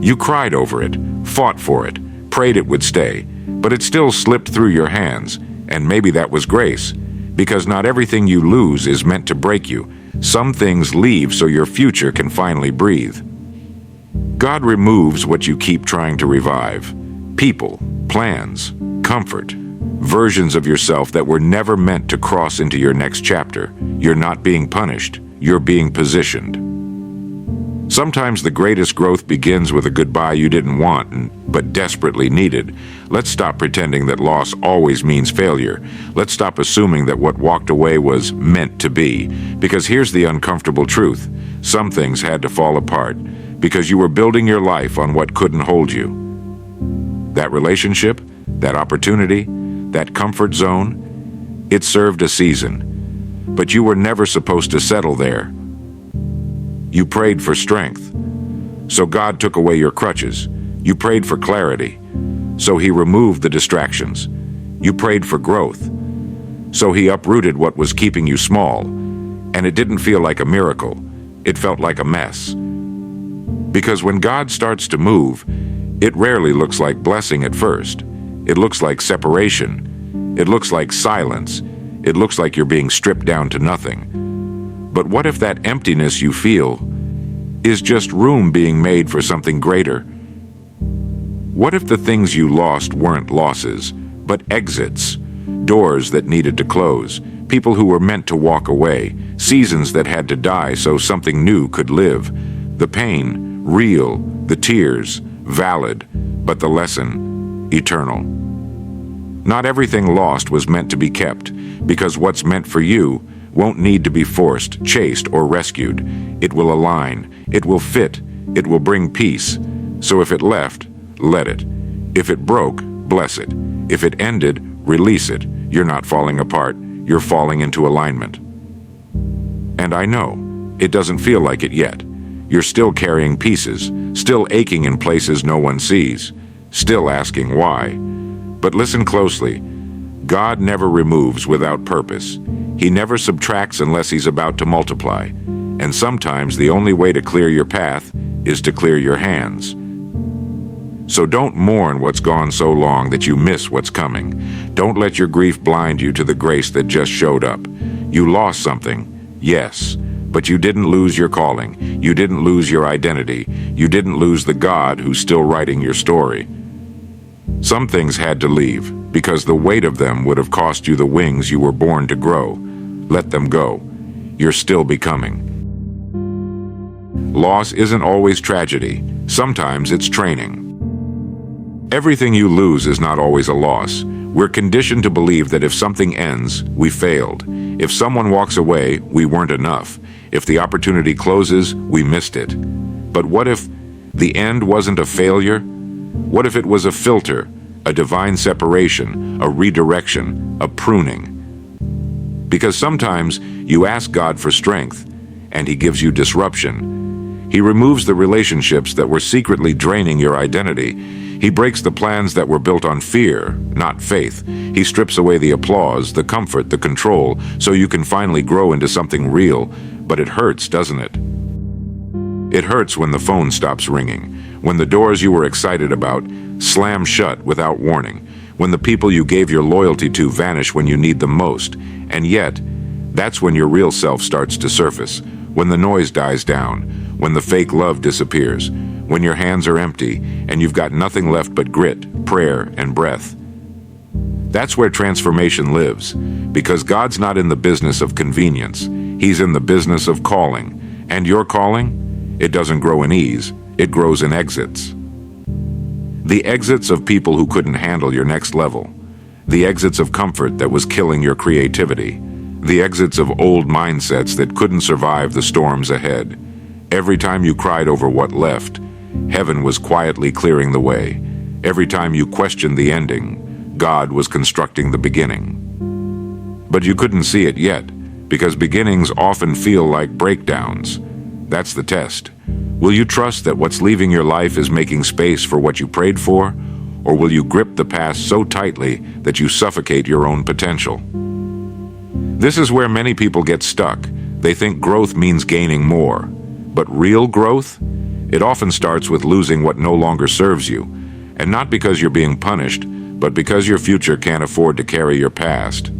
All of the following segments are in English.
You cried over it, fought for it, prayed it would stay, but it still slipped through your hands, and maybe that was grace, because not everything you lose is meant to break you. Some things leave so your future can finally breathe. God removes what you keep trying to revive: people, plans, comfort, versions of yourself that were never meant to cross into your next chapter. You're not being punished, you're being positioned. Sometimes the greatest growth begins with a goodbye you didn't want, but desperately needed. Let's stop pretending that loss always means failure. Let's stop assuming that what walked away was meant to be. Because here's the uncomfortable truth: some things had to fall apart, because you were building your life on what couldn't hold you. That relationship, that opportunity, that comfort zone, it served a season. But you were never supposed to settle there. You prayed for strength, so God took away your crutches. You prayed for clarity, so He removed the distractions. You prayed for growth, so He uprooted what was keeping you small. And it didn't feel like a miracle, it felt like a mess. Because when God starts to move, it rarely looks like blessing at first. It looks like separation. It looks like silence. It looks like you're being stripped down to nothing. But what if that emptiness you feel is just room being made for something greater? What if the things you lost weren't losses, but exits, doors that needed to close, people who were meant to walk away, seasons that had to die so something new could live? The pain, real; the tears, valid; but the lesson, eternal. Not everything lost was meant to be kept, because what's meant for you won't need to be forced, chased, or rescued. It will align, it will fit, it will bring peace. So if it left, let it. If it broke, bless it. If it ended, release it. You're not falling apart, you're falling into alignment. And I know, it doesn't feel like it yet. You're still carrying pieces, still aching in places no one sees, still asking why. But listen closely. God never removes without purpose. He never subtracts unless He's about to multiply. And sometimes the only way to clear your path is to clear your hands. So don't mourn what's gone so long that you miss what's coming. Don't let your grief blind you to the grace that just showed up. You lost something, yes, but you didn't lose your calling. You didn't lose your identity. You didn't lose the God who's still writing your story. Some things had to leave, because the weight of them would have cost you the wings you were born to grow. Let them go. You're still becoming. Loss isn't always tragedy. Sometimes it's training. Everything you lose is not always a loss. We're conditioned to believe that if something ends, we failed. If someone walks away, we weren't enough. If the opportunity closes, we missed it. But what if the end wasn't a failure? What if it was a filter, a divine separation, a redirection, a pruning? Because sometimes you ask God for strength, and He gives you disruption. He removes the relationships that were secretly draining your identity. He breaks the plans that were built on fear, not faith. He strips away the applause, the comfort, the control, so you can finally grow into something real. But it hurts, doesn't it? It hurts when the phone stops ringing, when the doors you were excited about slam shut without warning, when the people you gave your loyalty to vanish when you need them most. And yet, that's when your real self starts to surface, when the noise dies down, when the fake love disappears, when your hands are empty and you've got nothing left but grit, prayer, and breath. That's where transformation lives, because God's not in the business of convenience. He's in the business of calling. And your calling, it doesn't grow in ease, it grows in exits. The exits of people who couldn't handle your next level. The exits of comfort that was killing your creativity. The exits of old mindsets that couldn't survive the storms ahead. Every time you cried over what left, heaven was quietly clearing the way. Every time you questioned the ending, God was constructing the beginning. But you couldn't see it yet, because beginnings often feel like breakdowns. That's the test. Will you trust that what's leaving your life is making space for what you prayed for? Or will you grip the past so tightly that you suffocate your own potential? This is where many people get stuck. They think growth means gaining more. But real growth It often starts with losing what no longer serves you, and not because you're being punished, but because your future can't afford to carry your past.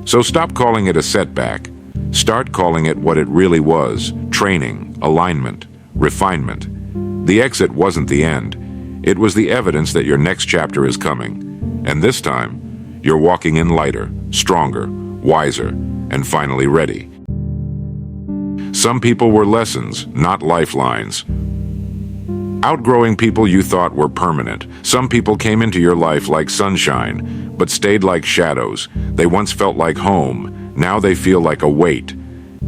So stop calling it a setback. Start calling it what it really was: training, alignment, refinement. The exit wasn't the end. It was the evidence that your next chapter is coming. And this time, you're walking in lighter, stronger, wiser, and finally ready. Some people were lessons, not lifelines. Outgrowing people you thought were permanent. Some people came into your life like sunshine, but stayed like shadows. They once felt like home. Now they feel like a weight.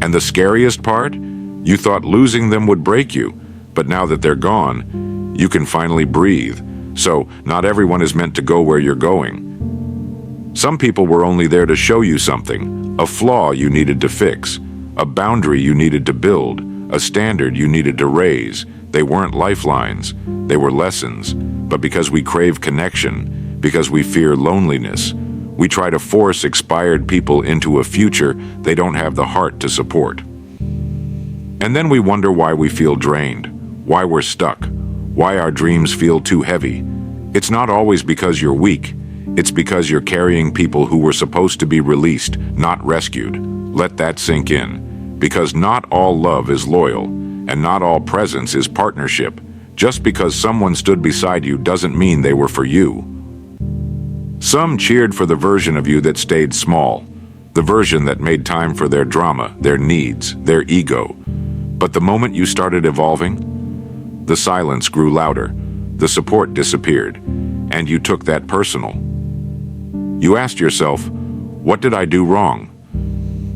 And the scariest part? You thought losing them would break you, but now that they're gone, you can finally breathe. So, not everyone is meant to go where you're going. Some people were only there to show you something, a flaw you needed to fix, a boundary you needed to build, a standard you needed to raise. They weren't lifelines, they were lessons. But because we crave connection, because we fear loneliness, we try to force expired people into a future they don't have the heart to support. And then we wonder why we feel drained, why we're stuck, why our dreams feel too heavy. It's not always because you're weak. It's because you're carrying people who were supposed to be released, not rescued. Let that sink in. Because not all love is loyal, and not all presence is partnership. Just because someone stood beside you doesn't mean they were for you. Some cheered for the version of you that stayed small, the version that made time for their drama, their needs, their ego. But the moment you started evolving, the silence grew louder, the support disappeared, and you took that personal. You asked yourself, what did I do wrong?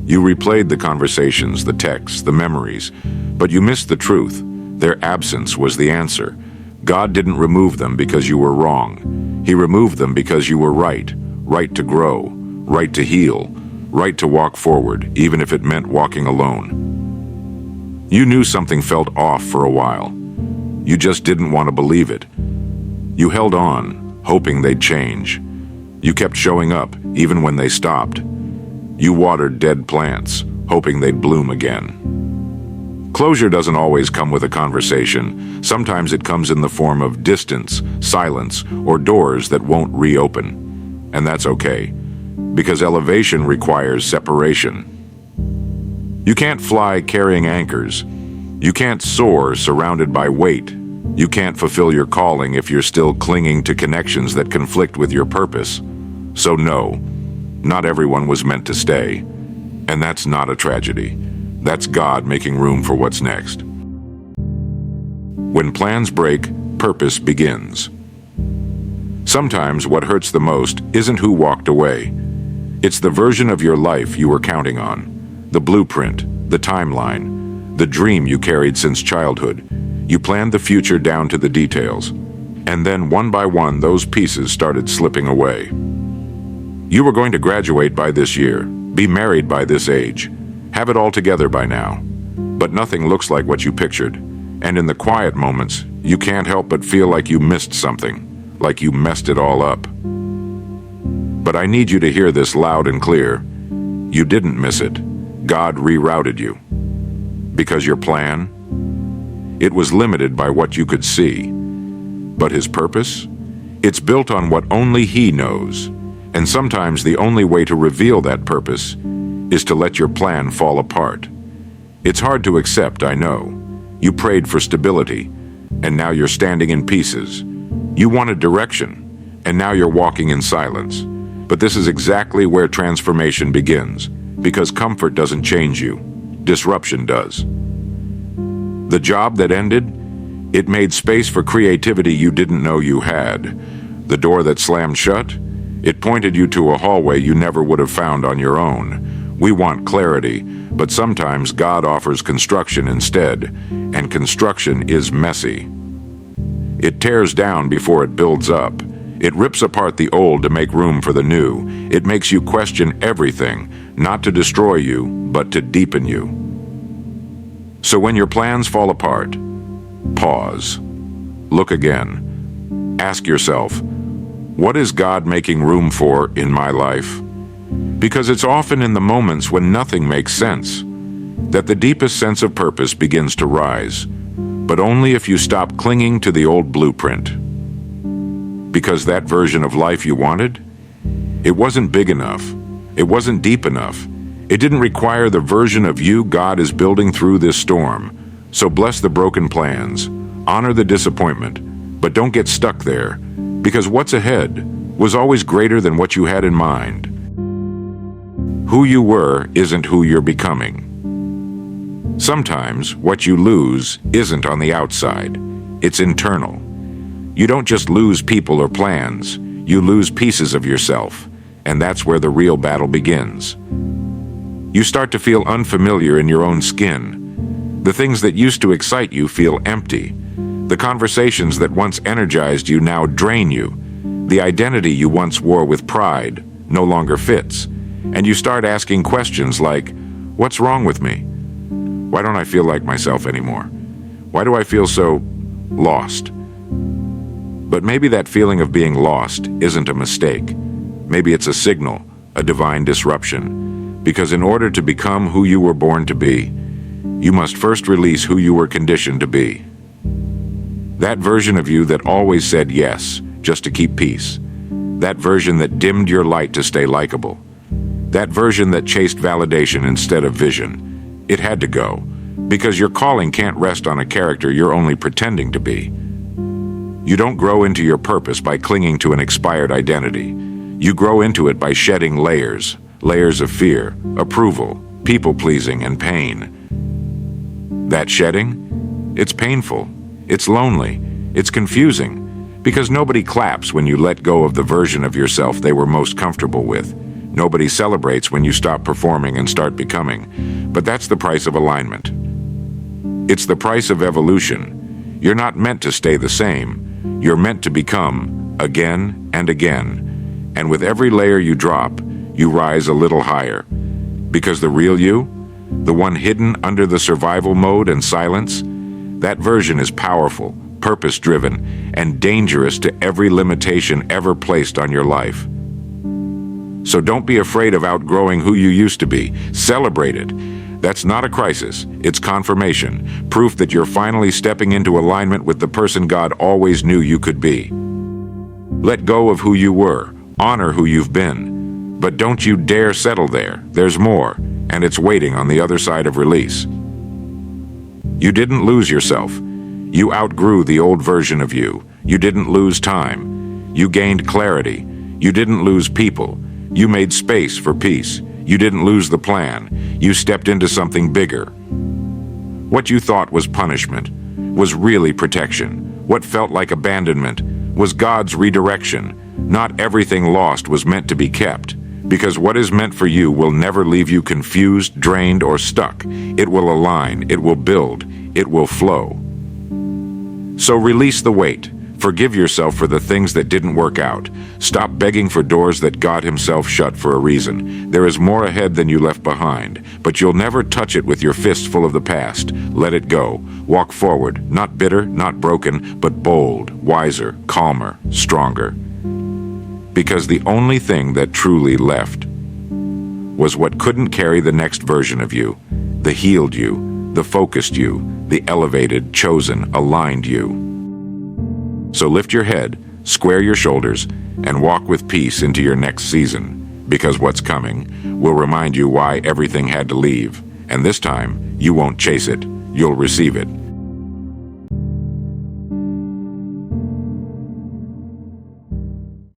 You replayed the conversations, the texts, the memories, but you missed the truth. Their absence was the answer. God didn't remove them because you were wrong. He removed them because you were right, right to grow, right to heal, right to walk forward, even if it meant walking alone. You knew something felt off for a while. You just didn't want to believe it. You held on, hoping they'd change. You kept showing up, even when they stopped. You watered dead plants, hoping they'd bloom again. Closure doesn't always come with a conversation. Sometimes it comes in the form of distance, silence, or doors that won't reopen. And that's okay, because elevation requires separation. You can't fly carrying anchors. You can't soar surrounded by weight. You can't fulfill your calling if you're still clinging to connections that conflict with your purpose. So no, not everyone was meant to stay. And that's not a tragedy. That's God making room for what's next. When plans break, purpose begins. Sometimes what hurts the most isn't who walked away. It's the version of your life you were counting on. The blueprint, the timeline, the dream you carried since childhood. You planned the future down to the details. And then one by one, those pieces started slipping away. You were going to graduate by this year, be married by this age, have it all together by now. But nothing looks like what you pictured. And in the quiet moments, you can't help but feel like you missed something, like you messed it all up. But I need you to hear this loud and clear. You didn't miss it. God rerouted you. Because your plan, it was limited by what you could see. But His purpose? It's built on what only He knows. And sometimes the only way to reveal that purpose is to let your plan fall apart. It's hard to accept, I know. You prayed for stability, and now you're standing in pieces. You wanted direction, and now you're walking in silence. But this is exactly where transformation begins, because comfort doesn't change you. Disruption does. The job that ended, it made space for creativity you didn't know you had. The door that slammed shut, it pointed you to a hallway you never would have found on your own. We want clarity, but sometimes God offers construction instead, and construction is messy. It tears down before it builds up. It rips apart the old to make room for the new. It makes you question everything, not to destroy you, but to deepen you. So when your plans fall apart, pause. Look again. Ask yourself, what is God making room for in my life? Because it's often in the moments when nothing makes sense that the deepest sense of purpose begins to rise. but only if you stop clinging to the old blueprint. Because that version of life you wanted, it wasn't big enough. It wasn't deep enough. It didn't require the version of you God is building through this storm. So bless the broken plans, honor the disappointment, but don't get stuck there, because what's ahead was always greater than what you had in mind. Who you were isn't who you're becoming. Sometimes what you lose isn't on the outside, it's internal. You don't just lose people or plans, you lose pieces of yourself, and that's where the real battle begins. You start to feel unfamiliar in your own skin. The things that used to excite you feel empty. The conversations that once energized you now drain you. The identity you once wore with pride no longer fits. And you start asking questions like, what's wrong with me? Why don't I feel like myself anymore? Why do I feel so lost? But maybe that feeling of being lost isn't a mistake. Maybe it's a signal, a divine disruption. Because in order to become who you were born to be, you must first release who you were conditioned to be. That version of you that always said yes, just to keep peace. That version that dimmed your light to stay likable. That version that chased validation instead of vision. It had to go, because your calling can't rest on a character you're only pretending to be. You don't grow into your purpose by clinging to an expired identity. You grow into it by shedding layers of fear, approval, people-pleasing, and pain. That shedding? It's painful. It's lonely. It's confusing. Because nobody claps when you let go of the version of yourself they were most comfortable with. Nobody celebrates when you stop performing and start becoming. But that's the price of alignment. It's the price of evolution. You're not meant to stay the same. You're meant to become again and again. And with every layer you drop, you rise a little higher. Because the real you, the one hidden under the survival mode and silence, that version is powerful, purpose-driven, and dangerous to every limitation ever placed on your life. So don't be afraid of outgrowing who you used to be. Celebrate it. That's not a crisis. It's confirmation, proof that you're finally stepping into alignment with the person God always knew you could be. Let go of who you were. Honor who you've been. But don't you dare settle there. There's more, and it's waiting on the other side of release. You didn't lose yourself. You outgrew the old version of you. You didn't lose time. You gained clarity. You didn't lose people. You made space for peace. You didn't lose the plan. You stepped into something bigger. What you thought was punishment was really protection. What felt like abandonment was God's redirection. Not everything lost was meant to be kept. Because what is meant for you will never leave you confused, drained, or stuck. It will align, it will build, it will flow. So release the weight. Forgive yourself for the things that didn't work out. Stop begging for doors that God Himself shut for a reason. There is more ahead than you left behind, but you'll never touch it with your fists full of the past. Let it go. Walk forward, not bitter, not broken, but bold, wiser, calmer, stronger. Because the only thing that truly left was what couldn't carry the next version of you, the healed you, the focused you, the elevated, chosen, aligned you. So lift your head, square your shoulders, and walk with peace into your next season, because what's coming will remind you why everything had to leave, and this time you won't chase it, you'll receive it.